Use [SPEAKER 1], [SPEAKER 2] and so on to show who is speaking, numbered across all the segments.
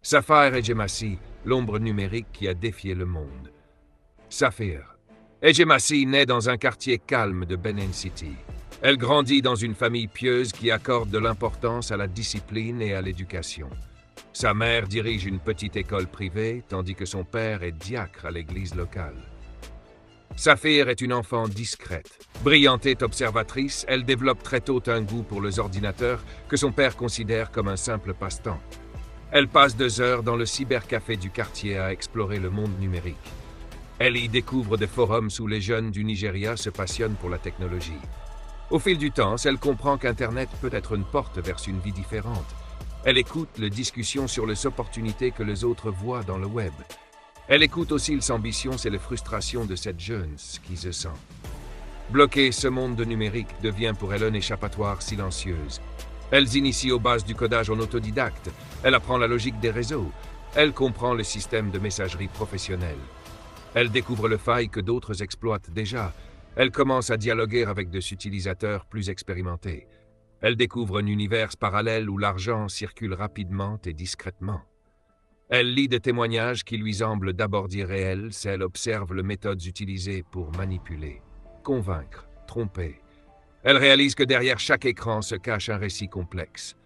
[SPEAKER 1] Sapphire Ejemassi, l'ombre numérique qui a défié le monde. Saphir. Ejemassi naît dans un quartier calme de Benin City. Elle grandit dans une famille pieuse qui accorde de l'importance à la discipline et à l'éducation. Sa mère dirige une petite école privée, tandis que son père est diacre à l'église locale. Saphir est une enfant discrète. Brillante et observatrice, elle développe très tôt un goût pour les ordinateurs que son père considère comme un simple passe-temps. Elle passe 2 heures dans le cybercafé du quartier à explorer le monde numérique. Elle y découvre des forums où les jeunes du Nigeria se passionnent pour la technologie. Au fil du temps, elle comprend qu'Internet peut être une porte vers une vie différente. Elle écoute les discussions sur les opportunités que les autres voient dans le web. Elle écoute aussi les ambitions et les frustrations de cette jeune qui se sent. Bloquer ce monde numérique devient pour elle un échappatoire silencieuse. Elle s'initie aux bases du codage en autodidacte. Elle apprend la logique des réseaux. Elle comprend le système de messagerie professionnelle. Elle découvre le faille que d'autres exploitent déjà. Elle commence à dialoguer avec des utilisateurs plus expérimentés. Elle découvre un univers parallèle où l'argent circule rapidement et discrètement. Elle lit des témoignages qui lui semblent d'abord irréels, elle observe les méthodes utilisées pour manipuler, convaincre, tromper. Elle réalise que derrière chaque écran se cache un récit complexe.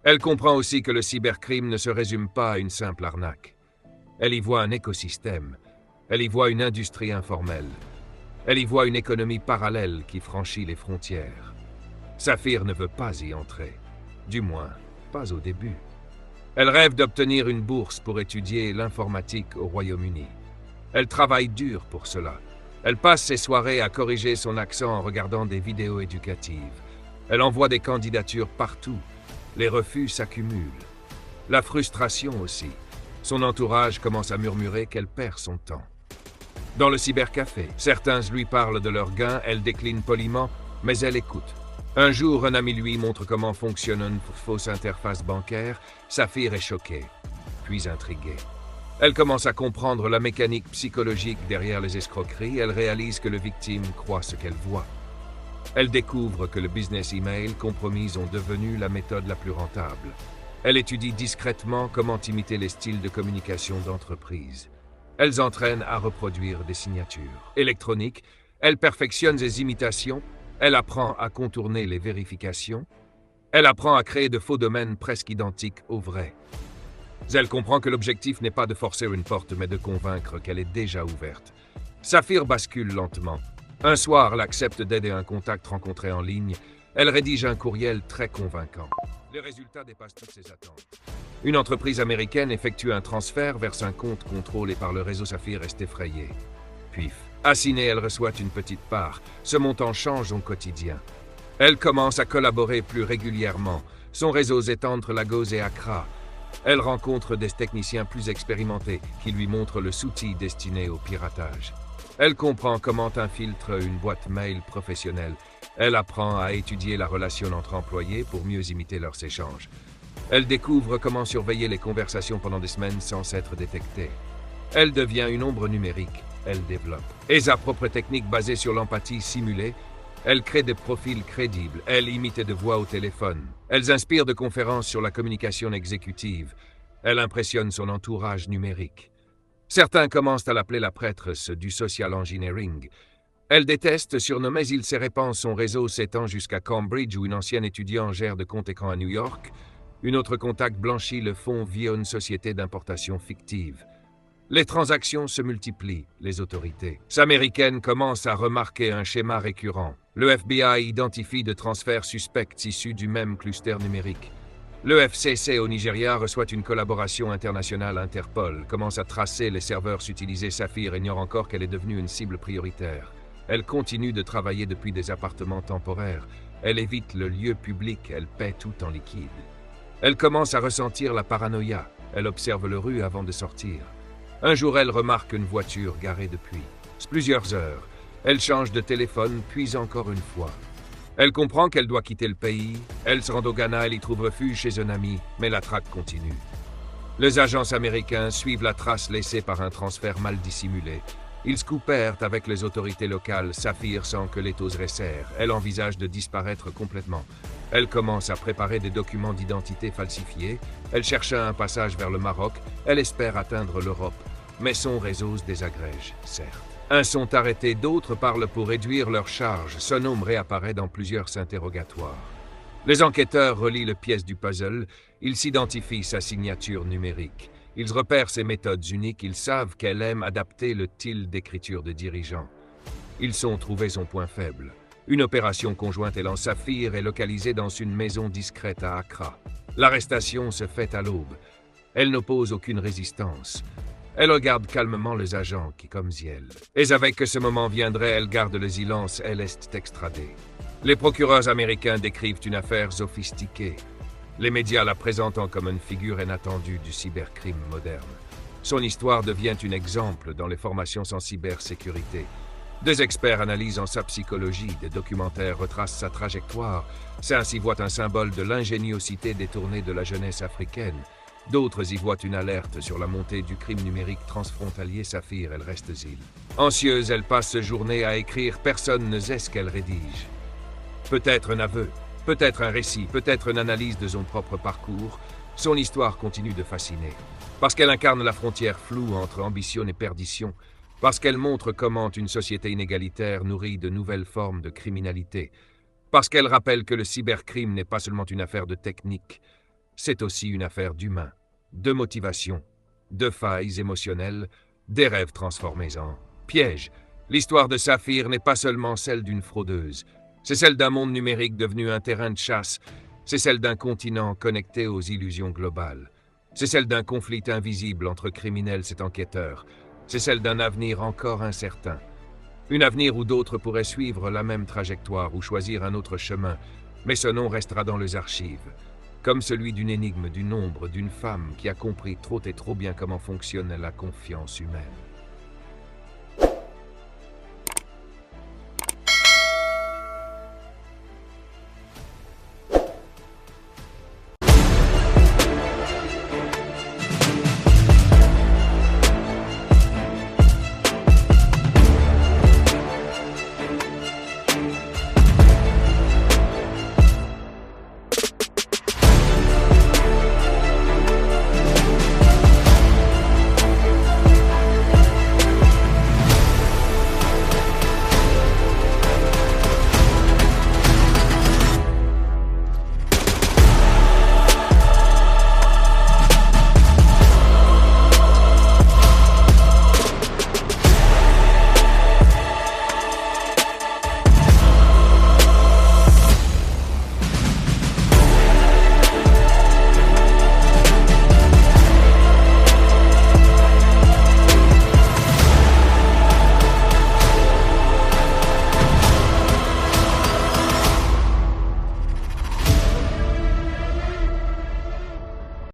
[SPEAKER 1] Elle comprend aussi que le cybercrime ne se résume pas à une simple arnaque. Elle y voit un écosystème. Elle y voit une industrie informelle. Elle y voit une économie parallèle qui franchit les frontières. Saphir ne veut pas y entrer. Du moins, pas au début. Elle rêve d'obtenir une bourse pour étudier l'informatique au Royaume-Uni. Elle travaille dur pour cela. Elle passe ses soirées à corriger son accent en regardant des vidéos éducatives. Elle envoie des candidatures partout. Les refus s'accumulent. La frustration aussi. Son entourage commence à murmurer qu'elle perd son temps. Dans le cybercafé, certains lui parlent de leurs gains, elle décline poliment, mais elle écoute. Un jour, un ami lui montre comment fonctionne une fausse interface bancaire. Saphir est choquée, puis intriguée. Elle commence à comprendre la mécanique psychologique derrière les escroqueries. Elle réalise que les victimes croient ce qu'elles voient. Elle découvre que le business email compromis ont devenu la méthode la plus rentable. Elle étudie discrètement comment imiter les styles de communication d'entreprise. Elle s'entraîne à reproduire des signatures électroniques. Elle perfectionne ses imitations. Elle apprend à contourner les vérifications. Elle apprend à créer de faux domaines presque identiques aux vrais. Elle comprend que l'objectif n'est pas de forcer une porte, mais de convaincre qu'elle est déjà ouverte. Saphir bascule lentement. Un soir, elle accepte d'aider un contact rencontré en ligne. Elle rédige un courriel très convaincant. Les résultats dépassent toutes ses attentes. Une entreprise américaine effectue un transfert vers un compte contrôlé par le réseau. Saphir reste effrayée. Puis, assinée, elle reçoit une petite part. Ce montant change son quotidien. Elle commence à collaborer plus régulièrement. Son réseau s'étend entre Lagos et Accra. Elle rencontre des techniciens plus expérimentés qui lui montrent le outil destiné au piratage. Elle comprend comment infiltre une boîte mail professionnelle. Elle apprend à étudier la relation entre employés pour mieux imiter leurs échanges. Elle découvre comment surveiller les conversations pendant des semaines sans être détectée. Elle devient une ombre numérique. Elle développe. Et sa propre technique basée sur l'empathie simulée. Elle crée des profils crédibles. Elle imite de voix au téléphone. Elle inspire de conférences sur la communication exécutive. Elle impressionne son entourage numérique. Certains commencent à l'appeler la prêtresse du social engineering. Elle déteste surnommer il se répand. Son réseau s'étend jusqu'à Cambridge où une ancienne étudiante gère de compte écran à New York. Une autre contact blanchit le fonds via une société d'importation fictive. Les transactions se multiplient, les autorités américaines commencent à remarquer un schéma récurrent. Le FBI identifie de transferts suspects issus du même cluster numérique. Le FCC au Nigeria reçoit une collaboration internationale. Interpol commence à tracer les serveurs utilisés. Saphir ignore encore qu'elle est devenue une cible prioritaire. Elle continue de travailler depuis des appartements temporaires. Elle évite le lieu public, elle paie tout en liquide. Elle commence à ressentir la paranoïa. Elle observe les rues avant de sortir. Un jour, elle remarque une voiture garée depuis plusieurs heures. Elle change de téléphone, puis encore une fois. Elle comprend qu'elle doit quitter le pays. Elle se rend au Ghana, elle y trouve refuge chez un ami, mais la traque continue. Les agents américains suivent la trace laissée par un transfert mal dissimulé. Ils se coopèrent avec les autorités locales. Saphir sent que l'étau se resserre. Elle envisage de disparaître complètement. Elle commence à préparer des documents d'identité falsifiés, elle chercha un passage vers le Maroc, elle espère atteindre l'Europe, mais son réseau se désagrège, certes. Uns sont arrêtés, d'autres parlent pour réduire leur charge. Son nom réapparaît dans plusieurs interrogatoires. Les enquêteurs relient les pièces du puzzle, ils s'identifient sa signature numérique. Ils repèrent ses méthodes uniques, ils savent qu'elle aime adapter le style d'écriture de dirigeants. Ils ont trouvé son point faible. Une opération conjointe élan Saphir est localisée dans une maison discrète à Accra. L'arrestation se fait à l'aube. Elle n'oppose aucune résistance. Elle regarde calmement les agents qui, comme elle. Et avec que ce moment viendrait, elle garde le silence, elle est extradée. Les procureurs américains décrivent une affaire sophistiquée. Les médias la présentant comme une figure inattendue du cybercrime moderne. Son histoire devient un exemple dans les formations en cybersécurité. Des experts analysent en sa psychologie, des documentaires retracent sa trajectoire. Certains y voient un symbole de l'ingéniosité détournée de la jeunesse africaine. D'autres y voient une alerte sur la montée du crime numérique transfrontalier. Saphir, elle reste île. Anxieuse, elle passe ses journées à écrire, personne ne sait ce qu'elle rédige. Peut-être un aveu, peut-être un récit, peut-être une analyse de son propre parcours. Son histoire continue de fasciner. Parce qu'elle incarne la frontière floue entre ambition et perdition. Parce qu'elle montre comment une société inégalitaire nourrit de nouvelles formes de criminalité. Parce qu'elle rappelle que le cybercrime n'est pas seulement une affaire de technique. C'est aussi une affaire d'humain, de motivation, de failles émotionnelles, des rêves transformés en pièges. L'histoire de Saphir n'est pas seulement celle d'une fraudeuse, c'est celle d'un monde numérique devenu un terrain de chasse, c'est celle d'un continent connecté aux illusions globales, c'est celle d'un conflit invisible entre criminels et enquêteurs, c'est celle d'un avenir encore incertain. Un avenir où d'autres pourraient suivre la même trajectoire ou choisir un autre chemin, mais ce nom restera dans les archives. Comme celui d'une énigme, d'une ombre, d'une femme qui a compris trop et trop bien comment fonctionne la confiance humaine.